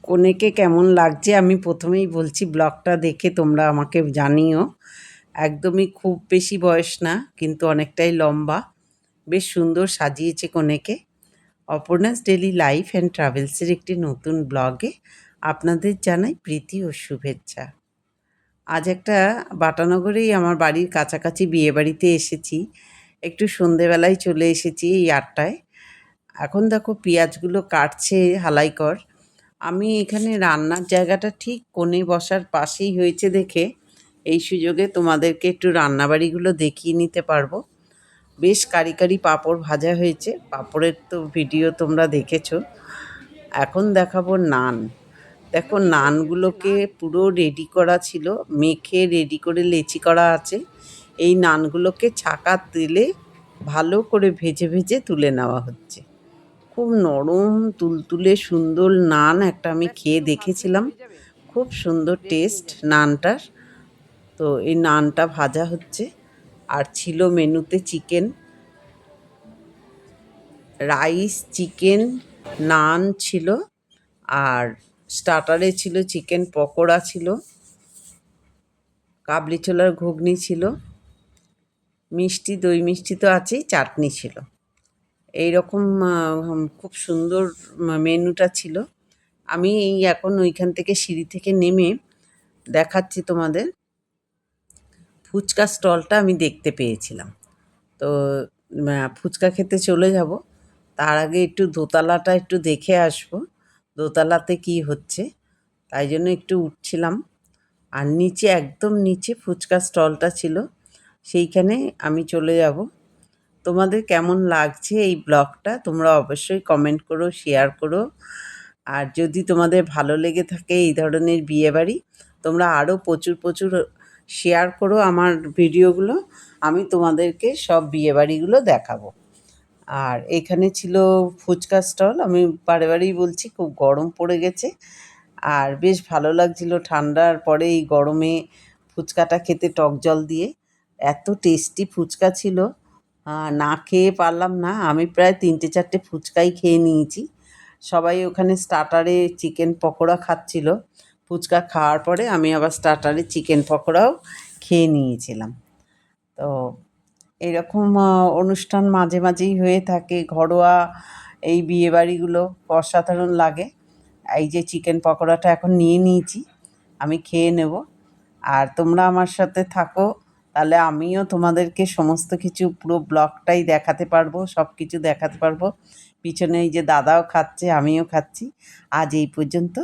কনেকে কেমন লাগছে আমি প্রথমেই বলছি, ব্লগটা দেখে তোমরা আমাকে জানিও। একদমই খুব বেশি বয়স না, কিন্তু অনেকটাই লম্বা। বেশ সুন্দর সাজিয়েছে কনেকে। অপর্ণাস ডেলি লাইফ অ্যান্ড ট্রাভেলসের একটি নতুন ব্লগে আপনাদের জানাই প্রীতি ও শুভেচ্ছা। আজ একটা বাটানগরেই আমার বাড়ির কাছাকাছি বিয়েবাড়িতে এসেছি। একটু সন্ধেবেলায় চলে এসেছি এই ৮টায়। এখন দেখো পেঁয়াজগুলো কাটছে হালাইকর। আমি এখানে রান্নার জায়গাটা ঠিক কোণে বসার পাশেই হয়েছে দেখে এই সুযোগে তোমাদেরকে একটু রান্নাবাড়িগুলো দেখিয়ে নিতে পারবো। বেশ কারি কারি পাঁপড় ভাজা হয়েছে, পাঁপড়ের তো ভিডিও তোমরা দেখেছো। এখন দেখাবো নান। দেখো নানগুলোকে পুরো রেডি করা ছিল, মেখে রেডি করে লেচি করা আছে। এই নানগুলোকে ছাঁকা তেলে ভালো করে ভেজে ভেজে তুলে নেওয়া হচ্ছে। খুব নরম তুলতুলে সুন্দর নান একটা আমি খেয়ে দেখেছিলাম, খুব সুন্দর টেস্ট নানটার। তো এই নানটা ভাজা হচ্ছে। আর ছিল মেনুতে চিকেন, রাইস, চিকেন, নান ছিল। আর স্টার্টারে ছিল চিকেন পকোড়া ছিল, কাবলি ছোলার ঘুগনি ছিল, মিষ্টি, দই মিষ্টি তো আছেই, চাটনি ছিল। এই রকম খুব সুন্দর মেনুটা ছিল। আমি এই এখন ওইখান থেকে সিঁড়ি থেকে নেমে দেখাচ্ছি তোমাদের। ফুচকা স্টলটা আমি দেখতে পেয়েছিলাম, তো ফুচকা খেতে চলে যাব। তার আগে একটু দোতলাটা একটু দেখে আসবো, দোতলাতে কি হচ্ছে। তাই জন্য একটু উঠছিলাম। আর নিচে, একদম নিচে ফুচকা স্টলটা ছিল, সেইখানে আমি চলে যাব। তোমাদের কেমন লাগছে এই ব্লগটা তোমরা অবশ্যই কমেন্ট করো, শেয়ার করো। আর যদি তোমাদের ভালো লেগে থাকে এই ধরনের বিয়েবাড়ি, তোমরা আরও প্রচুর প্রচুর শেয়ার করো আমার ভিডিওগুলো। আমি তোমাদেরকে সব বিয়েবাড়িগুলো দেখাবো। আর এখানে ছিল ফুচকা স্টল। আমি বারে বারেই বলছি, খুব গরম পড়ে গেছে। আর বেশ ভালো লাগছিল ঠান্ডার পরে এই গরমে ফুচকাটা খেতে, টক জল দিয়ে। এত টেস্টি ফুচকা ছিল, না খেয়ে পারলাম না। আমি প্রায় ৩-৪টে ফুচকাই খেয়ে নিয়েছি। সবাই ওখানে স্টার্টারে চিকেন পকোড়া খাচ্ছিল। ফুচকা খাওয়ার পরে আমি আবার স্টার্টারে চিকেন পকোড়াও খেয়ে নিয়েছিলাম। তো এরকম অনুষ্ঠান মাঝে মাঝেই হয়ে থাকে, ঘরোয়া এই বিয়েবাড়িগুলো অসাধারণ লাগে। এই যে চিকেন পকোড়াটা এখন নিয়ে নিয়েছি, আমি খেয়ে নেব। আর তোমরা আমার সাথে থাকো, তাহলে আমিও তোমাদেরকে সমস্ত কিছু পুরো ব্লগটাই দেখাতে পারবো, সব কিছু দেখাতে পারবো। পিছনে এই যে দাদাও খাচ্ছে, আমিও খাচ্ছি। আজ এই পর্যন্ত।